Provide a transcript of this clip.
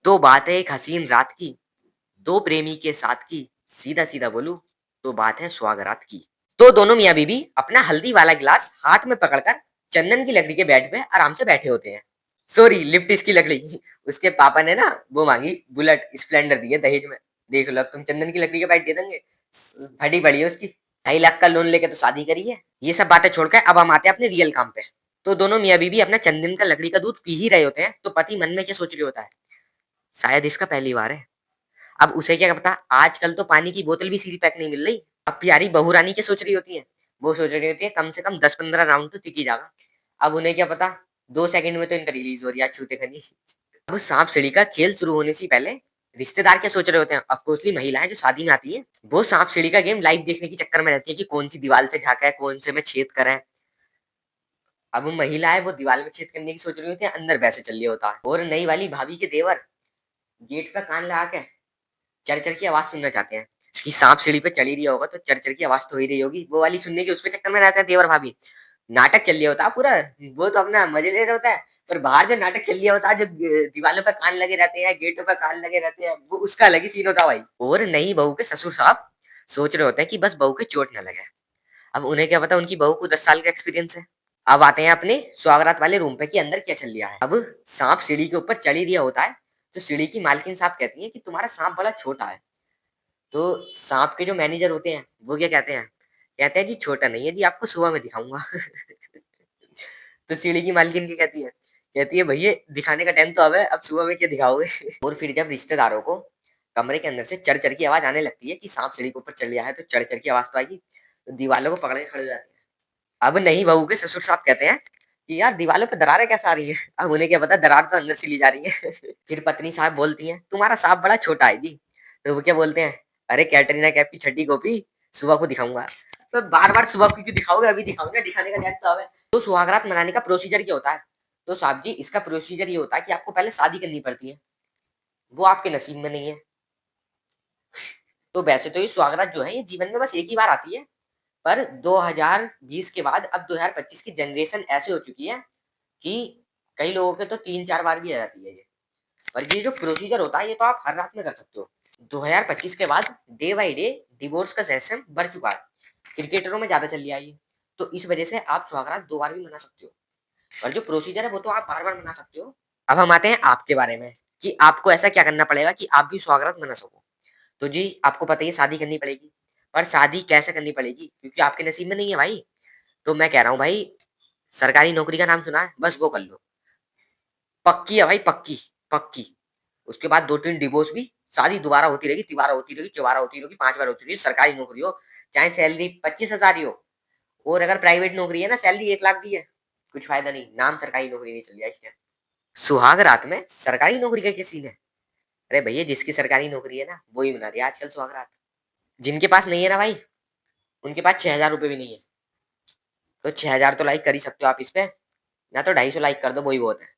तो बात है एक हसीन रात की, दो प्रेमी के साथ की, सीधा सीधा बोलूं तो बात है सुहागरात की। तो दोनों मियाँ बीवी अपना हल्दी वाला गिलास हाथ में पकड़कर चंदन की लकड़ी के बेड पे आराम से बैठे होते हैं। सॉरी, लिप्ट इसकी लकड़ी। उसके पापा ने ना वो मांगी, बुलेट स्प्लेंडर दी है दहेज में। देख लो, अब तुम चंदन की लकड़ी के बेड दे देंगे। फटी पड़ी है उसकी। 2.5 लाख का लोन लेके तो शादी करी है। ये सब बातें छोड़कर अब हम आते हैं अपने रियल काम पे। तो दोनों मियाँ बीवी अपना चंदन का लकड़ी का दूध पी ही रहे होते हैं, तो पति मन में क्या सोच रही होता है, शायद इसका पहली बार है। अब उसे क्या पता, आजकल तो पानी की बोतल भी सील पैक नहीं मिल रही। अब प्यारी बहू रानी क्या सोच रही होती है, वो सोच रही होती है कम से कम 10-15 राउंड तो टिक ही जाएगा। अब उन्हें क्या पता, 2 सेकंड में तो इनका रिलीज हो रही है छूते खनी। अब सांप सीढ़ी का खेल शुरू होने से पहले रिश्तेदार क्या सोच रहे होते हैं, ऑफकोर्सली महिलाएं जो शादी में आती है, वो सांप सीढ़ी का गेम लाइव देखने के चक्कर में रहती है कि कौन सी दीवार से झांका है, कौन से में छेद करा है। अब महिलाएं वो दीवार में छेद करने की सोच रही होती है, अंदर वैसे चल रही होता है। और नई वाली भाभी के देवर गेट पे कान लगा के चरचर की आवाज सुनना चाहते हैं कि सांप सीढ़ी पे चल ही रही होगा तो चरचर की आवाज तो हो ही रही होगी, वो वाली सुनने की उसके चक्कर में रहता है देवर भाभी। नाटक चल रहा होता है पूरा। वो तो अपना मजे ले रहा होता है, पर बाहर जो नाटक चल रहा होता है, जो दीवारों पे कान लगे रहते हैं, गेटों पे कान लगे रहते हैं, वो उसका अलग ही सीन होता है भाई। और नई बहू के ससुर साहब सोच रहे होते हैं कि बस बहू के चोट न लगे। अब उन्हें क्या पता, उनकी बहू को 10 साल का एक्सपीरियंस है। अब आते हैं अपने स्वागरात वाले रूम पे कि अंदर क्या चल रहा है। अब सांप सीढ़ी के ऊपर चढ़ ही रहा होता है, तो सीढ़ी की मालकिन साहब कहती है कि तुम्हारा सांप बड़ा छोटा है। तो सांप के जो मैनेजर होते हैं वो क्या कहते हैं, कहते हैं जी छोटा नहीं है जी, आपको सुबह में दिखाऊंगा। तो सीढ़ी की मालकिन क्या कहती है भैया दिखाने का टाइम तो अब है, अब सुबह में क्या दिखाओगे। और फिर जब रिश्तेदारों को कमरे के अंदर से चढ़ चढ़ की आवाज आने लगती है कि सांप सीढ़ी के ऊपर चढ़ लिया है, तो चढ़ चढ़ की आवाज तो आएगी, तो दीवालों को पकड़ के खड़े हो जाते हैं। अब नहीं, बहू के ससुर साहब कहते हैं कि यार दीवालों पे दरारें कैसे आ रही है। अब उन्हें क्या पता, दरार तो अंदर से ली जा रही है। फिर पत्नी साहब बोलती है तुम्हारा सांप बड़ा छोटा है जी। तो वो क्या बोलते हैं, अरे कैटरीना कैफ की छठी कॉपी सुबह को दिखाऊंगा। तो बार बार सुबह को क्यों दिखाओगे, अभी दिखाओगे, दिखाने का टाइम तो अब है। तो सुहागरात मनाने का प्रोसीजर क्या होता है, तो साहब जी इसका प्रोसीजर ये होता है कि आपको पहले शादी करनी पड़ती है, वो आपके नसीब में नहीं है। तो वैसे तो ये सुहागरात जो है ये जीवन में बस एक ही बार आती है, पर 2020 के बाद अब 2025 की जनरेशन ऐसे हो चुकी है कि कई लोगों के तो 3-4 बार भी आ जाती है ये। पर ये जो प्रोसीजर होता है ये तो आप हर रात में कर सकते हो। 2025 के बाद डे बाय डे डिवोर्स का सेशन बढ़ चुका है, क्रिकेटरों में ज्यादा चल रहा है ये। तो इस वजह से आप सुहागरात 2 बार भी मना सकते हो, और जो प्रोसीजर है वो तो आप बार बार मना सकते हो। अब हम आते हैं आपके बारे में कि आपको ऐसा क्या करना पड़ेगा कि आप भी सुहागरात मना सको। तो जी आपको पता ही है शादी करनी पड़ेगी, पर शादी कैसे करनी पड़ेगी क्योंकि आपके नसीब में नहीं है भाई। तो मैं कह रहा हूँ भाई, सरकारी नौकरी का नाम सुना है, बस वो कर लो। पक्की है भाई, पक्की पक्की। उसके बाद 2-3 डिवोर्स भी, शादी दोबारा होती रहेगी, तिबारा होती रहेगी, चौबारा होती रहेगी, 5 बार होती रहेगी। सरकारी नौकरी हो, चाहे सैलरी 25,000 ही हो, और अगर प्राइवेट नौकरी है ना, सैलरी 1 लाख भी है, कुछ फायदा नहीं, नाम सरकारी नौकरी नहीं चल रहा इसका। सुहाग रात में सरकारी नौकरी का क्या सीन है, अरे भैया जिसकी सरकारी नौकरी है ना वही मना रही है आजकल सुहाग रात। जिनके पास नहीं है ना भाई, उनके पास 6,000 रुपए भी नहीं है, तो 6,000 तो लाइक कर ही सकते हो आप इस पे, ना तो 250 लाइक कर दो, वही बहुत है।